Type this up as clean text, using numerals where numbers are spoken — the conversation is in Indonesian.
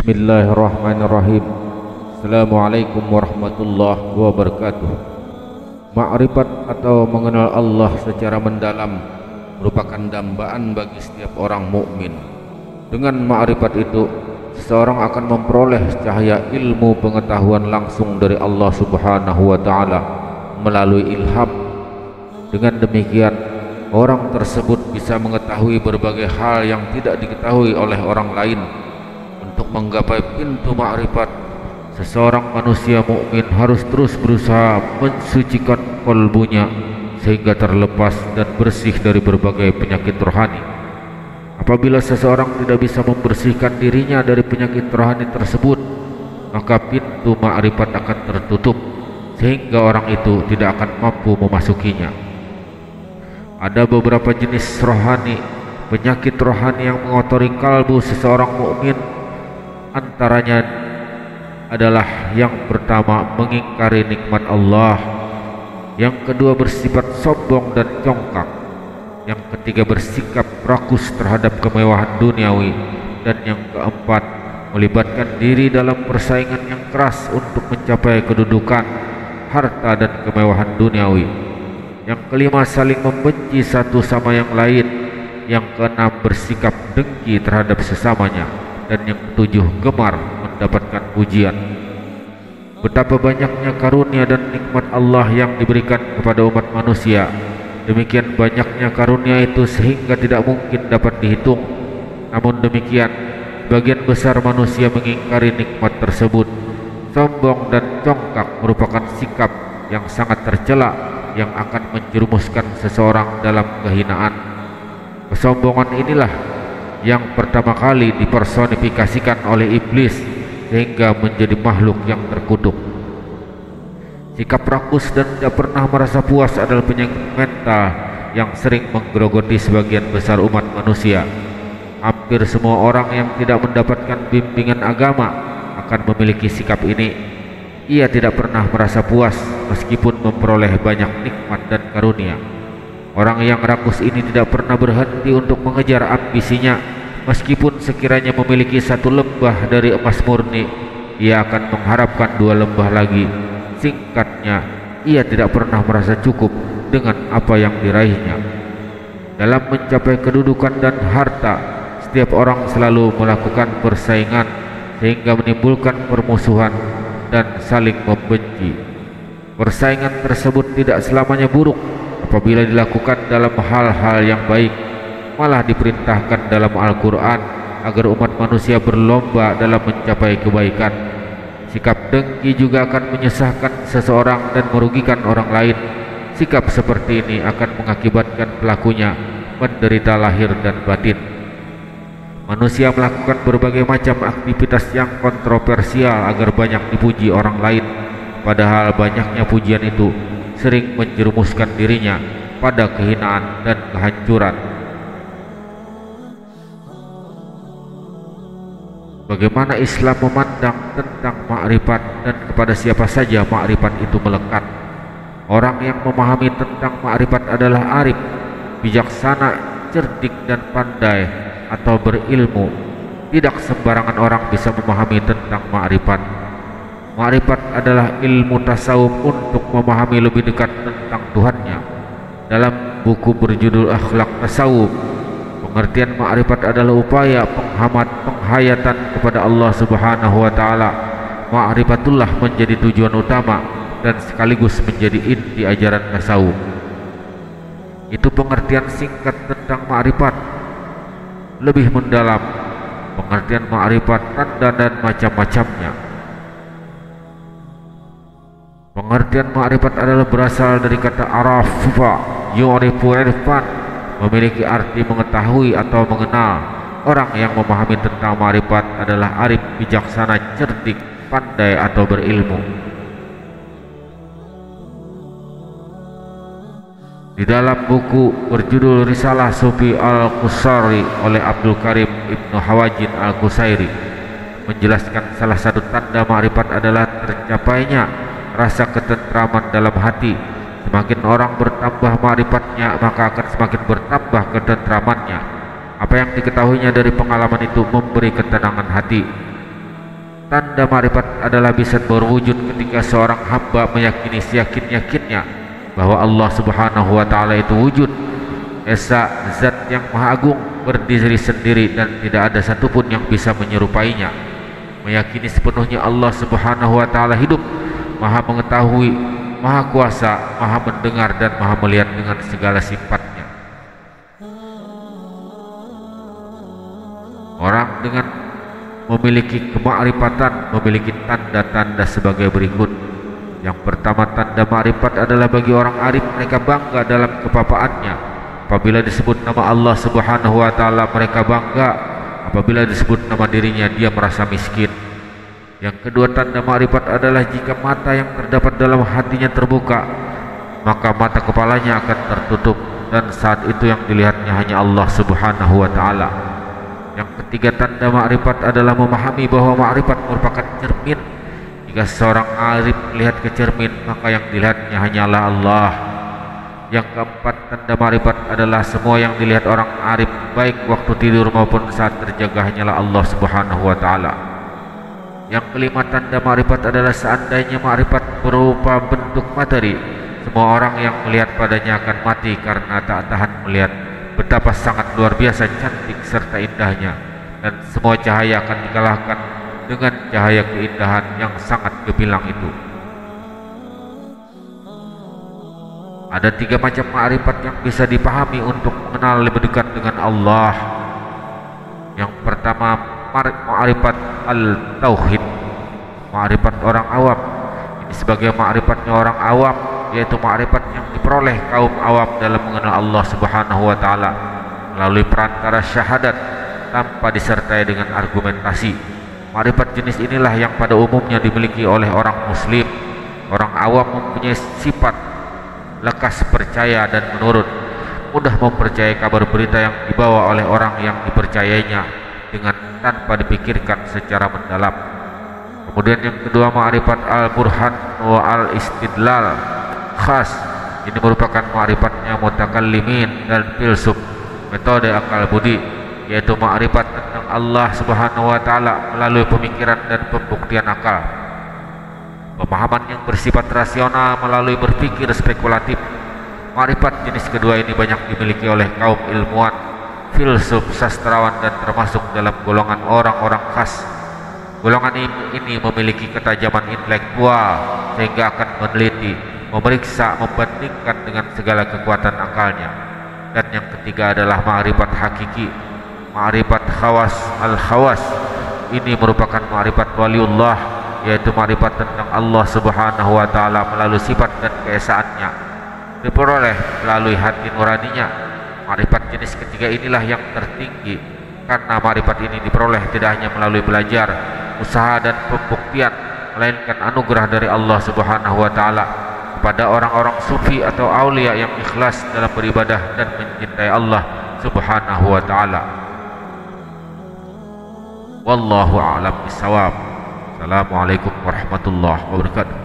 Bismillahirrahmanirrahim. Assalamualaikum warahmatullahi wabarakatuh. Ma'rifat atau mengenal Allah secara mendalam merupakan dambaan bagi setiap orang mukmin. Dengan ma'rifat itu, seseorang akan memperoleh cahaya ilmu pengetahuan langsung dari Allah Subhanahu wa taala melalui ilham. Dengan demikian, orang tersebut bisa mengetahui berbagai hal yang tidak diketahui oleh orang lain. Untuk menggapai pintu ma'rifat, seseorang manusia mukmin harus terus berusaha mensucikan kalbunya sehingga terlepas dan bersih dari berbagai penyakit rohani. Apabila seseorang tidak bisa membersihkan dirinya dari penyakit rohani tersebut, maka pintu ma'rifat akan tertutup sehingga orang itu tidak akan mampu memasukinya. Ada beberapa jenis rohani, penyakit rohani yang mengotori kalbu seseorang mukmin. Antaranya adalah yang pertama, mengingkari nikmat Allah, yang kedua bersifat sombong dan congkak, yang ketiga bersikap rakus terhadap kemewahan duniawi, dan yang keempat melibatkan diri dalam persaingan yang keras untuk mencapai kedudukan, harta dan kemewahan duniawi. Yang kelima, saling membenci satu sama yang lain. Yang keenam, bersikap dengki terhadap sesamanya. Dan yang ketujuh, gemar mendapatkan pujian. Betapa banyaknya karunia dan nikmat Allah yang diberikan kepada umat manusia. Demikian banyaknya karunia itu sehingga tidak mungkin dapat dihitung. Namun demikian, bagian besar manusia mengingkari nikmat tersebut. Sombong dan congkak merupakan sikap yang sangat tercela yang akan menjerumuskan seseorang dalam kehinaan. Kesombongan inilah yang pertama kali dipersonifikasikan oleh iblis sehingga menjadi makhluk yang terkutuk. Sikap rakus dan tidak pernah merasa puas adalah penyakit mental yang sering menggerogoti sebagian besar umat manusia. Hampir semua orang yang tidak mendapatkan bimbingan agama akan memiliki sikap ini. Ia tidak pernah merasa puas meskipun memperoleh banyak nikmat dan karunia. Orang yang rakus ini tidak pernah berhenti untuk mengejar ambisinya. Meskipun sekiranya memiliki satu lembah dari emas murni, ia akan mengharapkan dua lembah lagi. Singkatnya, ia tidak pernah merasa cukup dengan apa yang diraihnya. Dalam mencapai kedudukan dan harta, setiap orang selalu melakukan persaingan sehingga menimbulkan permusuhan dan saling membenci. Persaingan tersebut tidak selamanya buruk apabila dilakukan dalam hal-hal yang baik. Malah diperintahkan dalam Al-Quran agar umat manusia berlomba dalam mencapai kebaikan. Sikap dengki juga akan menyesahkan seseorang dan merugikan orang lain. Sikap seperti ini akan mengakibatkan pelakunya menderita lahir dan batin. Manusia melakukan berbagai macam aktivitas yang kontroversial agar banyak dipuji orang lain, padahal banyaknya pujian itu sering menjerumuskan dirinya pada kehinaan dan kehancuran. Bagaimana Islam memandang tentang ma'rifat dan kepada siapa saja ma'rifat itu melekat? Orang yang memahami tentang ma'rifat adalah arif, bijaksana, cerdik dan pandai atau berilmu. Tidak sembarangan orang bisa memahami tentang ma'rifat. Ma'rifat adalah ilmu tasawuf untuk memahami lebih dekat tentang Tuhannya. Dalam buku berjudul Akhlak Tasawuf, pengertian ma'rifat adalah upaya penghayatan kepada Allah Subhanahu wa taala. Ma'rifatullah menjadi tujuan utama dan sekaligus menjadi inti ajaran tasawuf. Itu pengertian singkat tentang ma'rifat. Lebih mendalam, pengertian ma'rifat tanda dan macam-macamnya. Pengertian ma'rifat adalah berasal dari kata arafa, yu'rifu irfan, memiliki arti mengetahui atau mengenal. Orang yang memahami tentang ma'rifat adalah arif, bijaksana, cerdik, pandai atau berilmu. Di dalam buku berjudul Risalah Sufi Al-Qusari oleh Abdul Karim Ibnu Hawajin Al-Qusairi menjelaskan salah satu tanda ma'rifat adalah tercapainya rasa ketentraman dalam hati. Semakin orang bertambah ma'rifatnya, maka akan semakin bertambah ketentramannya. Apa yang diketahuinya dari pengalaman itu memberi ketenangan hati. Tanda ma'rifat adalah bisa berwujud ketika seorang hamba meyakini seyakin-yakinnya bahwa Allah Subhanahu wa taala itu wujud, esa, zat yang maha agung, berdiri sendiri dan tidak ada satupun yang bisa menyerupainya. Meyakini sepenuhnya Allah Subhanahu wa taala hidup, maha mengetahui, maha kuasa, maha mendengar dan maha melihat dengan segala sifatnya. Orang dengan memiliki kemakrifatan memiliki tanda-tanda sebagai berikut. Yang pertama, tanda makrifat adalah bagi orang arif, mereka bangga dalam kepapaannya. Apabila disebut nama Allah Subhanahu wa taala mereka bangga, apabila disebut nama dirinya dia merasa miskin. Yang kedua, tanda makrifat adalah jika mata yang terdapat dalam hatinya terbuka, maka mata kepalanya akan tertutup dan saat itu yang dilihatnya hanya Allah Subhanahu wa taala. Yang ketiga, tanda makrifat adalah memahami bahwa makrifat merupakan cermin. Jika seorang arif melihat ke cermin, maka yang dilihatnya hanyalah Allah. Yang keempat, tanda makrifat adalah semua yang dilihat orang arif baik waktu tidur maupun saat terjaga hanyalah Allah Subhanahu wa taala. Yang kelima, tanda makrifat adalah seandainya makrifat berupa bentuk materi, semua orang yang melihat padanya akan mati karena tak tahan melihat betapa sangat luar biasa cantik serta indahnya, dan semua cahaya akan dikalahkan dengan cahaya keindahan yang sangat gemilang itu. Ada 3 macam makrifat yang bisa dipahami untuk mengenal lebih dekat dengan Allah. Yang pertama, makrifat al-tauhid, makrifat orang awam. Ini sebagai makrifatnya orang awam, yaitu makrifat yang diperoleh kaum awam dalam mengenal Allah Subhanahu wa taala melalui perantara syahadat tanpa disertai dengan argumentasi. Makrifat jenis inilah yang pada umumnya dimiliki oleh orang muslim. Orang awam mempunyai sifat lekas percaya dan menurut, mudah mempercayai kabar berita yang dibawa oleh orang yang dipercayainya dengan tanpa dipikirkan secara mendalam. Kemudian yang kedua, makrifat al-burhan wa al-istidlal khas. Ini merupakan ma'rifatnya mutakallimin dan filsuf, metode akal budi, yaitu ma'rifat tentang Allah Subhanahu wa taala melalui pemikiran dan pembuktian akal. Pemahaman yang bersifat rasional melalui berpikir spekulatif. Ma'rifat jenis kedua ini banyak dimiliki oleh kaum ilmuwan, filsuf, sastrawan dan termasuk dalam golongan orang-orang khas. Golongan ini memiliki ketajaman intelektual sehingga akan meneliti, memeriksa, membandingkan dengan segala kekuatan akalnya. Dan yang ketiga adalah ma'rifat hakiki, ma'rifat khawas al-khawas. Ini merupakan ma'rifat waliullah, yaitu ma'rifat tentang Allah Subhanahu wa taala melalui sifat dan keesaannya, diperoleh melalui hati nuraninya. Ma'rifat jenis ketiga inilah yang tertinggi, karena ma'rifat ini diperoleh tidak hanya melalui belajar, usaha dan pembuktian, melainkan anugerah dari Allah Subhanahu wa taala kepada orang-orang sufi atau aulia yang ikhlas dalam beribadah dan mencintai Allah Subhanahu wa taala. Wallahu a'lam bishawab. Assalamualaikum warahmatullahi wabarakatuh.